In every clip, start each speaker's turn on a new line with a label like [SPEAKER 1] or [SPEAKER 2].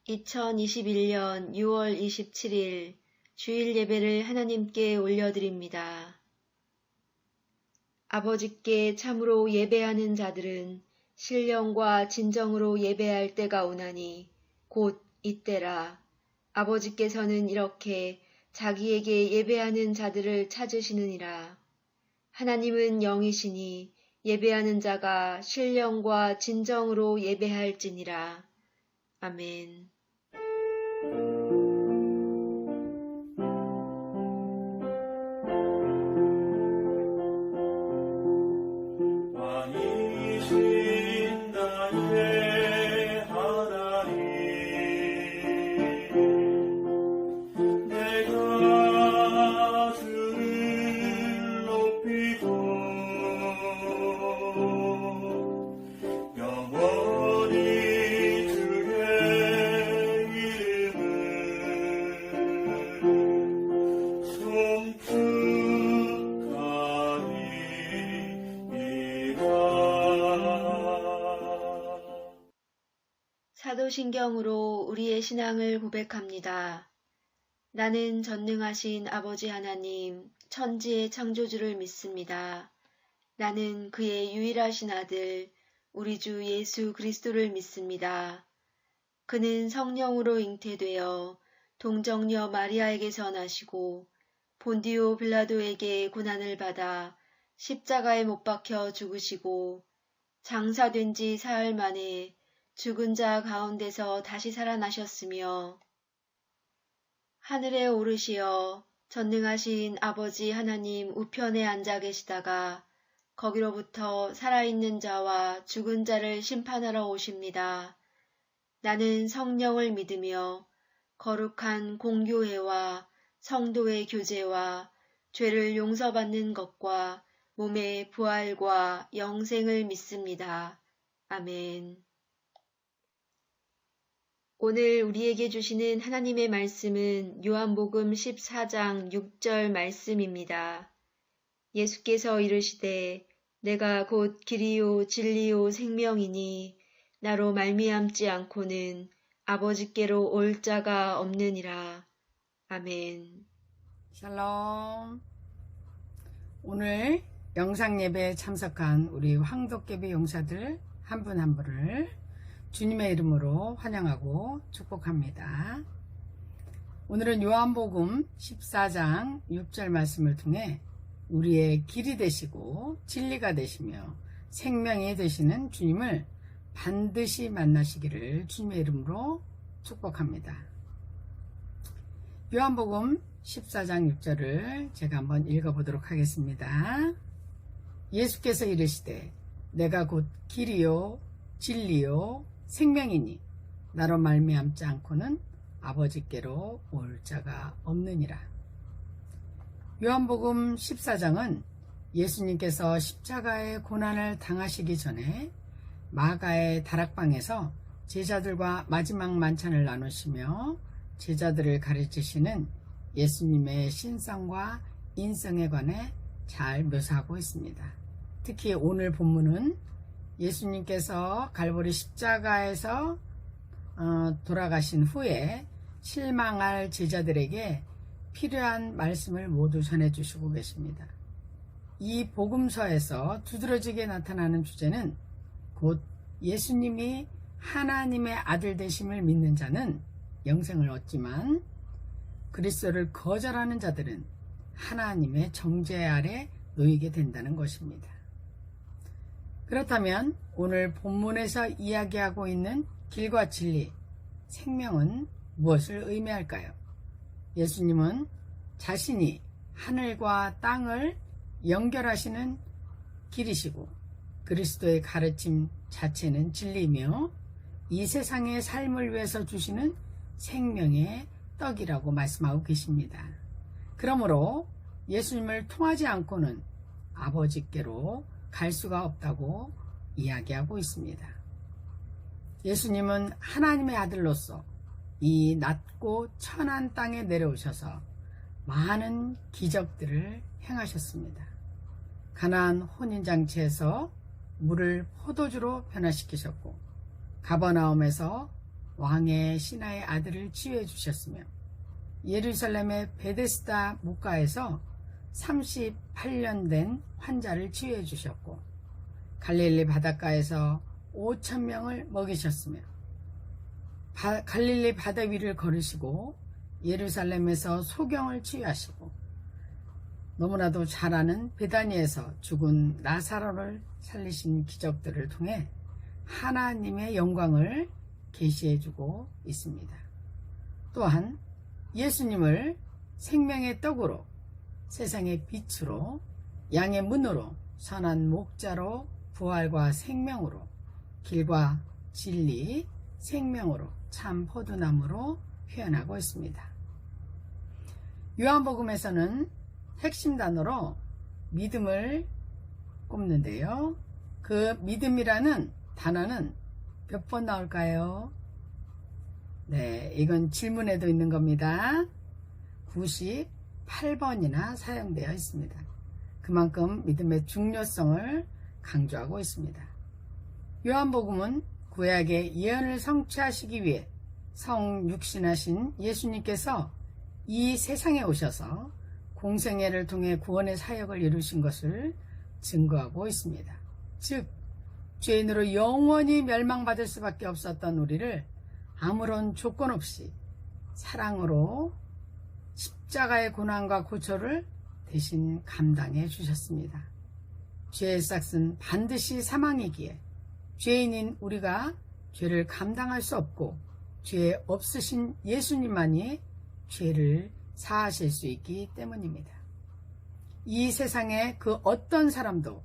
[SPEAKER 1] 2021년 6월 27일 주일 예배를 하나님께 올려드립니다. 아버지께 참으로 예배하는 자들은 신령과 진정으로 예배할 때가 오나니 곧 이때라. 아버지께서는 이렇게 자기에게 예배하는 자들을 찾으시느니라. 하나님은 영이시니 예배하는 자가 신령과 진정으로 예배할지니라. 아멘.
[SPEAKER 2] 왕이신 나의 하나님, 내가 주를 높이고 영원히 주의 이름을
[SPEAKER 1] 사도신경으로 우리의 신앙을 고백합니다. 나는 전능하신 아버지 하나님, 천지의 창조주를 믿습니다. 나는 그의 유일하신 아들, 우리 주 예수 그리스도를 믿습니다. 그는 성령으로 잉태되어 동정녀 마리아에게서 나시고 본디오 빌라도에게 고난을 받아 십자가에 못 박혀 죽으시고 장사된 지 사흘 만에 죽은 자 가운데서 다시 살아나셨으며 하늘에 오르시어 전능하신 아버지 하나님 우편에 앉아 계시다가 거기로부터 살아있는 자와 죽은 자를 심판하러 오십니다. 나는 성령을 믿으며 거룩한 공교회와 성도의 교제와 죄를 용서받는 것과 몸의 부활과 영생을 믿습니다. 아멘. 오늘 우리에게 주시는 하나님의 말씀은 요한복음 14장 6절 말씀입니다. 예수께서 이르시되 내가 곧 길이요 진리요 생명이니 나로 말미암지 않고는 아버지께로 올 자가 없느니라. 아멘.
[SPEAKER 3] 샬롬. 오늘 영상 예배에 참석한 우리 황덕개비 용사들 한 분 한 분을 주님의 이름으로 환영하고 축복합니다. 오늘은 요한복음 14장 6절 말씀을 통해 우리의 길이 되시고 진리가 되시며 생명이 되시는 주님을 반드시 만나시기를 주님의 이름으로 축복합니다. 요한복음 14장 6절을 제가 한번 읽어보도록 하겠습니다. 예수께서 이르시되 내가 곧 길이요 진리요 생명이니 나로 말미암지 않고는 아버지께로 올 자가 없느니라. 요한복음 14장은 예수님께서 십자가의 고난을 당하시기 전에 마가의 다락방에서 제자들과 마지막 만찬을 나누시며 제자들을 가르치시는 예수님의 신성과 인성에 관해 잘 묘사하고 있습니다. 특히 오늘 본문은 예수님께서 갈보리 십자가에서 돌아가신 후에 실망할 제자들에게 필요한 말씀을 모두 전해주시고 계십니다. 이 복음서에서 두드러지게 나타나는 주제는 곧 예수님이 하나님의 아들 되심을 믿는 자는 영생을 얻지만 그리스도를 거절하는 자들은 하나님의 정죄 아래 놓이게 된다는 것입니다. 그렇다면 오늘 본문에서 이야기하고 있는 길과 진리, 생명은 무엇을 의미할까요? 예수님은 자신이 하늘과 땅을 연결하시는 길이시고 그리스도의 가르침 자체는 진리이며 이 세상의 삶을 위해서 주시는 생명의 떡이라고 말씀하고 계십니다. 그러므로 예수님을 통하지 않고는 아버지께로 갈 수가 없다고 이야기하고 있습니다. 예수님은 하나님의 아들로서 이 낮고 천한 땅에 내려오셔서 많은 기적들을 행하셨습니다. 가나안 혼인잔치에서 물을 포도주로 변화시키셨고 가버나움에서 왕의 신하의 아들을 치유해 주셨으며 예루살렘의 베데스다 묵가에서 38년 된 환자를 치유해 주셨고 갈릴리 바닷가에서 5,000명을 먹이셨으며 갈릴리 바다 위를 걸으시고 예루살렘에서 소경을 치유하시고 너무나도 잘 아는 베다니에서 죽은 나사로를 살리신 기적들을 통해 하나님의 영광을 계시해주고 있습니다. 또한 예수님을 생명의 떡으로, 세상의 빛으로, 양의 문으로, 선한 목자로, 부활과 생명으로, 길과 진리, 생명으로, 참 포도나무로 표현하고 있습니다. 요한복음에서는 핵심 단어로 믿음을 꼽는데요. 그 믿음이라는 단어는 몇 번 나올까요? 네, 이건 질문에도 있는 겁니다. 98번이나 사용되어 있습니다. 그만큼 믿음의 중요성을 강조하고 있습니다. 요한복음은 구약의 예언을 성취하시기 위해 성육신하신 예수님께서 이 세상에 오셔서 공생애를 통해 구원의 사역을 이루신 것을 증거하고 있습니다. 즉, 죄인으로 영원히 멸망받을 수밖에 없었던 우리를 아무런 조건 없이 사랑으로 십자가의 고난과 고초를 대신 감당해 주셨습니다. 죄의 싹은 반드시 사망이기에 죄인인 우리가 죄를 감당할 수 없고 죄 없으신 예수님만이 죄를 사하실 수 있기 때문입니다. 이 세상에 그 어떤 사람도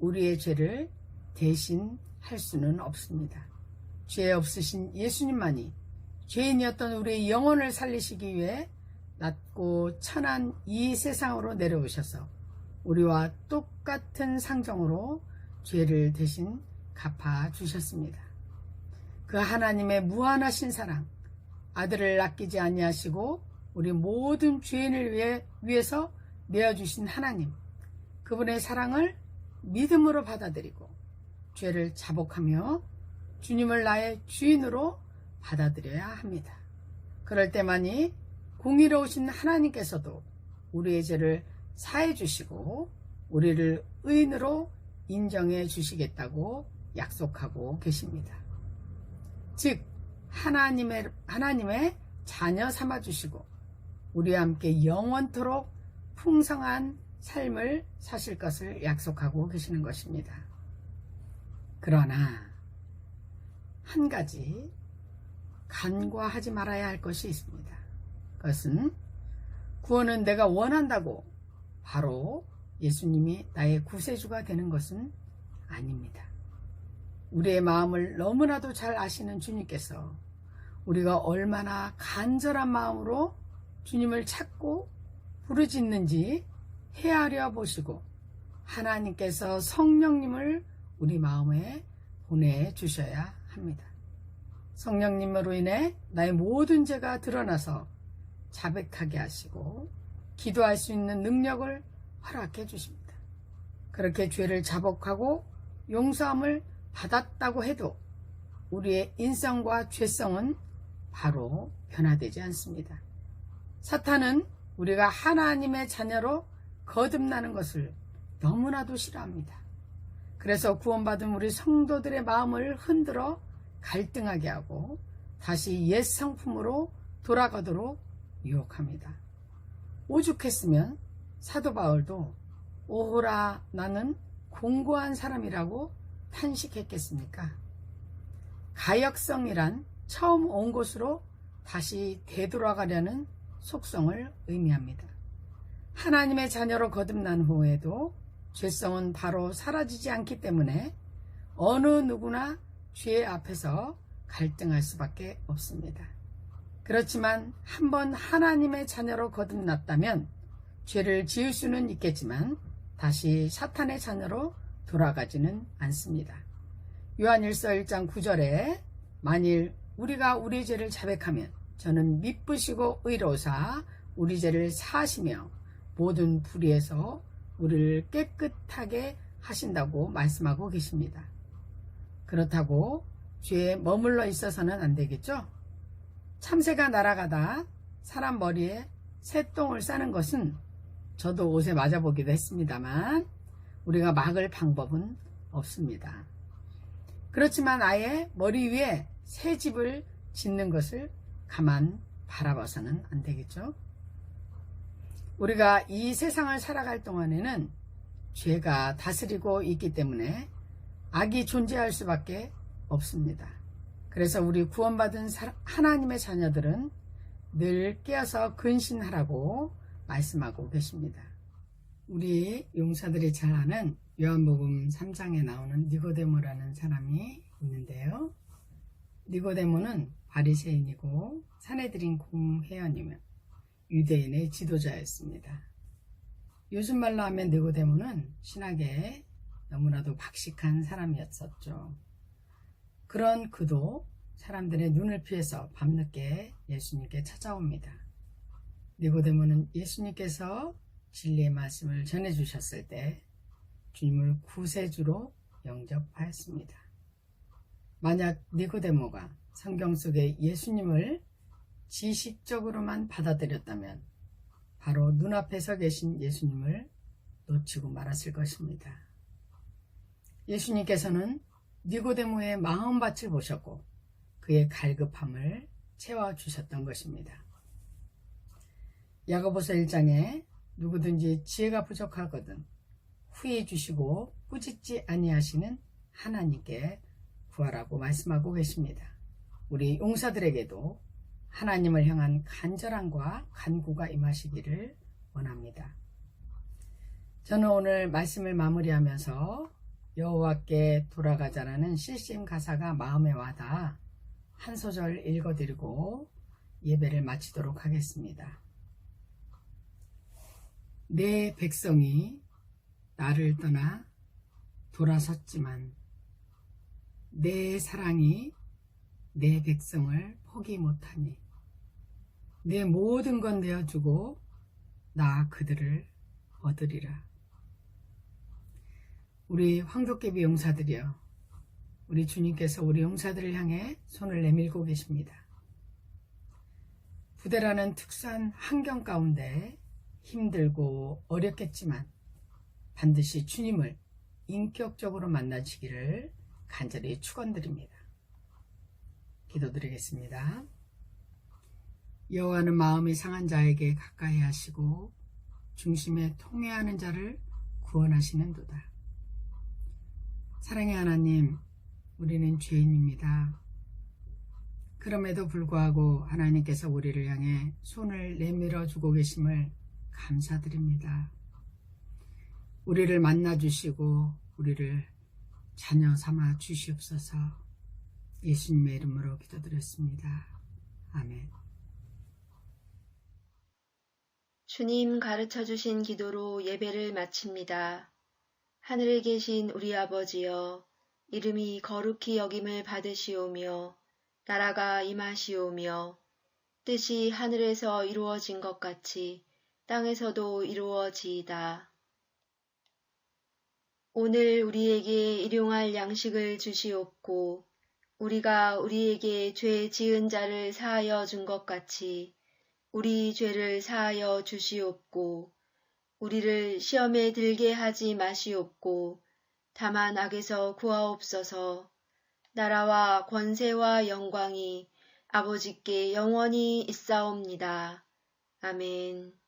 [SPEAKER 3] 우리의 죄를 대신할 수는 없습니다. 죄 없으신 예수님만이 죄인이었던 우리의 영혼을 살리시기 위해 낮고 천한 이 세상으로 내려오셔서 우리와 똑같은 상정으로 죄를 대신 갚아주셨습니다. 그 하나님의 무한하신 사랑, 아들을 아끼지 아니하시고 우리 모든 죄인을 위해서 내어주신 하나님, 그분의 사랑을 믿음으로 받아들이고 죄를 자복하며 주님을 나의 주인으로 받아들여야 합니다. 그럴 때만이 공의로우신 하나님께서도 우리의 죄를 사해 주시고 우리를 의인으로 인정해 주시겠다고 약속하고 계십니다. 즉 하나님의 자녀 삼아 주시고 우리와 함께 영원토록 풍성한 삶을 사실 것을 약속하고 계시는 것입니다. 그러나 한 가지 간과하지 말아야 할 것이 있습니다. 그것은 구원은 내가 원한다고 바로 예수님이 나의 구세주가 되는 것은 아닙니다. 우리의 마음을 너무나도 잘 아시는 주님께서 우리가 얼마나 간절한 마음으로 주님을 찾고 부르짖는지 헤아려 보시고 하나님께서 성령님을 우리 마음에 보내주셔야 합니다. 성령님으로 인해 나의 모든 죄가 드러나서 자백하게 하시고 기도할 수 있는 능력을 허락해 주십니다. 그렇게 죄를 자복하고 용서함을 받았다고 해도 우리의 인성과 죄성은 바로 변화되지 않습니다. 사탄은 우리가 하나님의 자녀로 거듭나는 것을 너무나도 싫어합니다. 그래서 구원받은 우리 성도들의 마음을 흔들어 갈등하게 하고 다시 옛 성품으로 돌아가도록 유혹합니다. 오죽했으면 사도 바울도 오호라 나는 공고한 사람이라고 탄식했겠습니까? 가역성이란 처음 온 곳으로 다시 되돌아가려는 속성을 의미합니다. 하나님의 자녀로 거듭난 후에도 죄성은 바로 사라지지 않기 때문에 어느 누구나 죄 앞에서 갈등할 수밖에 없습니다. 그렇지만 한번 하나님의 자녀로 거듭났다면 죄를 지을 수는 있겠지만 다시 사탄의 자녀로 돌아가지는 않습니다. 요한일서 1장 9절에 만일 우리가 우리 죄를 자백하면 저는 미쁘시고 의로우사 우리 죄를 사하시며 모든 불의에서 우리를 깨끗하게 하신다고 말씀하고 계십니다. 그렇다고 죄에 머물러 있어서는 안 되겠죠? 참새가 날아가다 사람 머리에 새똥을 싸는 것은 저도 옷에 맞아보기도 했습니다만 우리가 막을 방법은 없습니다. 그렇지만 아예 머리 위에 새 집을 짓는 것을 가만 바라봐서는 안 되겠죠. 우리가 이 세상을 살아갈 동안에는 죄가 다스리고 있기 때문에 악이 존재할 수밖에 없습니다. 그래서 우리 구원받은 하나님의 자녀들은 늘 깨어서 근신하라고 말씀하고 계십니다. 우리 용사들이 잘 아는 요한복음 3장에 나오는 니고데모라는 사람이 있는데요. 니고데모는 바리새인이고 산헤드린 공회원이며 유대인의 지도자였습니다. 요즘 말로 하면 니고데모는 신학에 너무나도 박식한 사람이었었죠. 그런 그도 사람들의 눈을 피해서 밤늦게 예수님께 찾아옵니다. 니고데모는 예수님께서 진리의 말씀을 전해주셨을 때 주님을 구세주로 영접하였습니다. 만약 니고데모가 성경 속의 예수님을 지식적으로만 받아들였다면 바로 눈앞에서 계신 예수님을 놓치고 말았을 것입니다. 예수님께서는 니고데모의 마음밭을 보셨고 그의 갈급함을 채워주셨던 것입니다. 야고보서 1장에 누구든지 지혜가 부족하거든 후히 주시고 꾸짖지 아니하시는 하나님께 구하라고 말씀하고 계십니다. 우리 용사들에게도 하나님을 향한 간절함과 간구가 임하시기를 원합니다. 저는 오늘 말씀을 마무리하면서 여호와께 돌아가자라는 CCM 가사가 마음에 와닿아 한 소절 읽어드리고 예배를 마치도록 하겠습니다. 내 백성이 나를 떠나 돌아섰지만 내 사랑이 내 백성을 포기 못하니 내 모든 건 내어주고 나 그들을 얻으리라. 우리 황도깨비 용사들이여, 우리 주님께서 우리 용사들을 향해 손을 내밀고 계십니다. 부대라는 특수한 환경 가운데 힘들고 어렵겠지만 반드시 주님을 인격적으로 만나시기를 간절히 축원드립니다. 기도드리겠습니다. 여호와는 마음이 상한 자에게 가까이 하시고 중심에 통회하는 자를 구원하시는도다. 사랑의 하나님, 우리는 죄인입니다. 그럼에도 불구하고 하나님께서 우리를 향해 손을 내밀어 주고 계심을 감사드립니다. 우리를 만나주시고 우리를 자녀 삼아 주시옵소서. 예수님의 이름으로 기도드렸습니다. 아멘.
[SPEAKER 1] 주님 가르쳐 주신 기도로 예배를 마칩니다. 하늘에 계신 우리 아버지여, 이름이 거룩히 여김을 받으시오며 나라가 임하시오며 뜻이 하늘에서 이루어진 것 같이 땅에서도 이루어지이다. 오늘 우리에게 일용할 양식을 주시옵고 우리가 우리에게 죄 지은 자를 사하여 준 것 같이 우리 죄를 사하여 주시옵고 우리를 시험에 들게 하지 마시옵고 다만 악에서 구하옵소서. 나라와 권세와 영광이 아버지께 영원히 있사옵니다. 아멘.